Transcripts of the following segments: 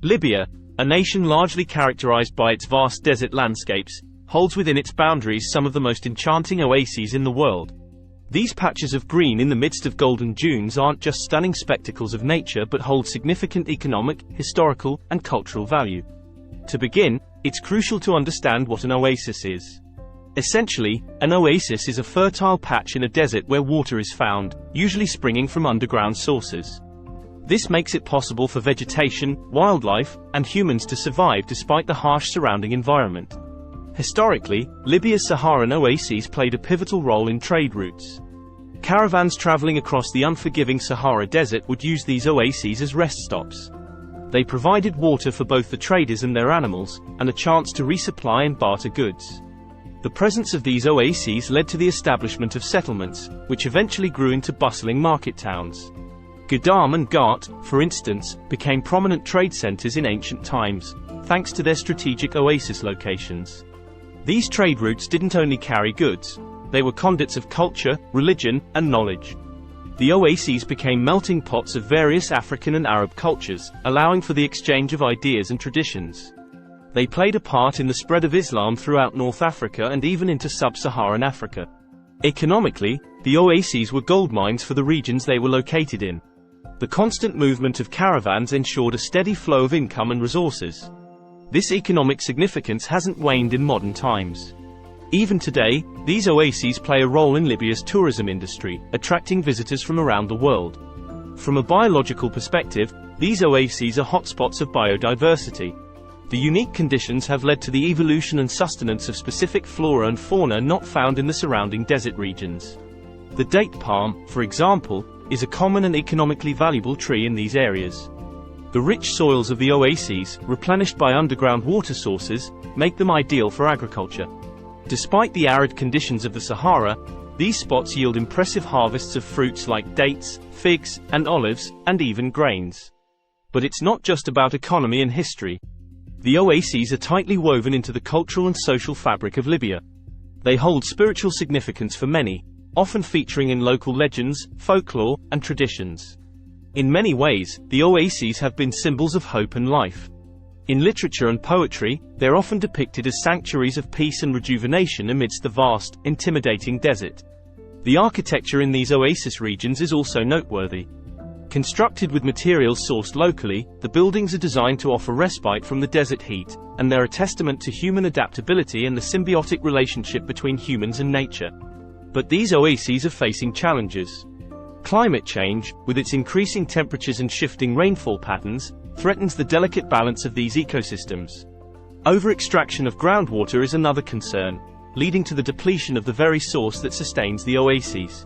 Libya, a nation largely characterized by its vast desert landscapes, holds within its boundaries some of the most enchanting oases in the world. These patches of green in the midst of golden dunes aren't just stunning spectacles of nature but hold significant economic, historical, and cultural value. To begin, it's crucial to understand what an oasis is. Essentially, an oasis is a fertile patch in a desert where water is found, usually springing from underground sources. This makes it possible for vegetation, wildlife, and humans to survive despite the harsh surrounding environment. Historically, Libya's Saharan oases played a pivotal role in trade routes. Caravans traveling across the unforgiving Sahara Desert would use these oases as rest stops. They provided water for both the traders and their animals, and a chance to resupply and barter goods. The presence of these oases led to the establishment of settlements, which eventually grew into bustling market towns. Gadam and Ghat, for instance, became prominent trade centers in ancient times, thanks to their strategic oasis locations. These trade routes didn't only carry goods, they were conduits of culture, religion, and knowledge. The oases became melting pots of various African and Arab cultures, allowing for the exchange of ideas and traditions. They played a part in the spread of Islam throughout North Africa and even into sub-Saharan Africa. Economically, the oases were gold mines for the regions they were located in. The constant movement of caravans ensured a steady flow of income and resources. This economic significance hasn't waned in modern times. Even today, these oases play a role in Libya's tourism industry, attracting visitors from around the world. From a biological perspective, these oases are hotspots of biodiversity. The unique conditions have led to the evolution and sustenance of specific flora and fauna not found in the surrounding desert regions. The date palm, for example, is a common and economically valuable tree in these areas. The rich soils of the oases, replenished by underground water sources, make them ideal for agriculture. Despite the arid conditions of the Sahara, these spots yield impressive harvests of fruits like dates, figs, and olives, and even grains. But it's not just about economy and history. The oases are tightly woven into the cultural and social fabric of Libya. They hold spiritual significance for many, often featuring in local legends, folklore, and traditions. In many ways, the oases have been symbols of hope and life. In literature and poetry, they're often depicted as sanctuaries of peace and rejuvenation amidst the vast, intimidating desert. The architecture in these oasis regions is also noteworthy. Constructed with materials sourced locally, the buildings are designed to offer respite from the desert heat, and they're a testament to human adaptability and the symbiotic relationship between humans and nature. But these oases are facing challenges. Climate change, with its increasing temperatures and shifting rainfall patterns, threatens the delicate balance of these ecosystems. Over-extraction of groundwater is another concern, leading to the depletion of the very source that sustains the oases.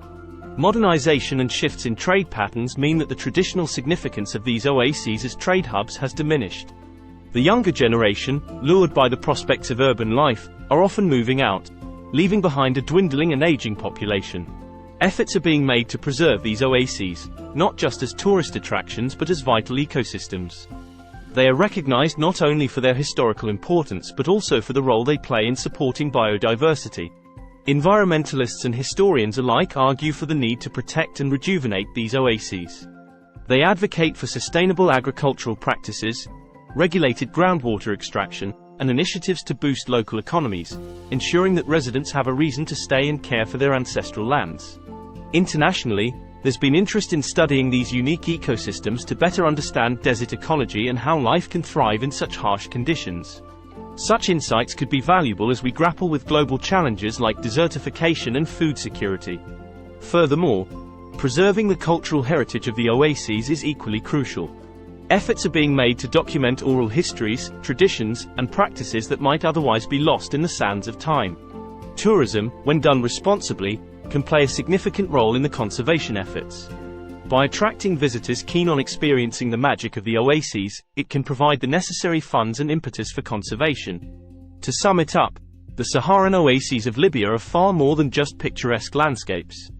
Modernization and shifts in trade patterns mean that the traditional significance of these oases as trade hubs has diminished. The younger generation, lured by the prospects of urban life, are often moving out, leaving behind a dwindling and aging population. Efforts are being made to preserve these oases, not just as tourist attractions but as vital ecosystems. They are recognized not only for their historical importance but also for the role they play in supporting biodiversity. Environmentalists and historians alike argue for the need to protect and rejuvenate these oases. They advocate for sustainable agricultural practices, regulated groundwater extraction, and initiatives to boost local economies, ensuring that residents have a reason to stay and care for their ancestral lands. Internationally, there's been interest in studying these unique ecosystems to better understand desert ecology and how life can thrive in such harsh conditions. Such insights could be valuable as we grapple with global challenges like desertification and food security. Furthermore, preserving the cultural heritage of the oases is equally crucial. Efforts are being made to document oral histories, traditions, and practices that might otherwise be lost in the sands of time. Tourism, when done responsibly, can play a significant role in the conservation efforts. By attracting visitors keen on experiencing the magic of the oases, it can provide the necessary funds and impetus for conservation. To sum it up, the Saharan oases of Libya are far more than just picturesque landscapes.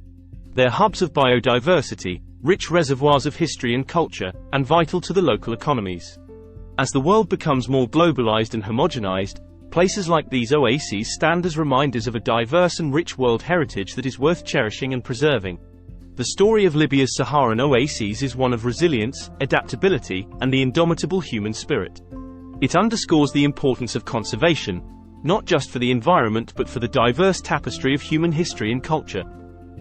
They're hubs of biodiversity, rich reservoirs of history and culture, and vital to the local economies. As the world becomes more globalized and homogenized, places like these oases stand as reminders of a diverse and rich world heritage that is worth cherishing and preserving. The story of Libya's Saharan oases is one of resilience, adaptability, and the indomitable human spirit. It underscores the importance of conservation, not just for the environment but for the diverse tapestry of human history and culture.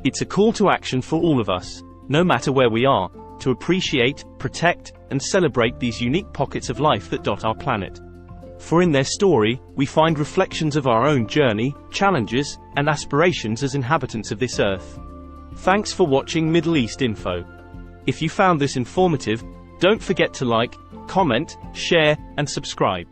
It's a call to action for all of us, no matter where we are, to appreciate, protect, and celebrate these unique pockets of life that dot our planet. For in their story, we find reflections of our own journey, challenges, and aspirations as inhabitants of this earth. Thanks for watching Middle East Info. If you found this informative, don't forget to like, comment, share, and subscribe.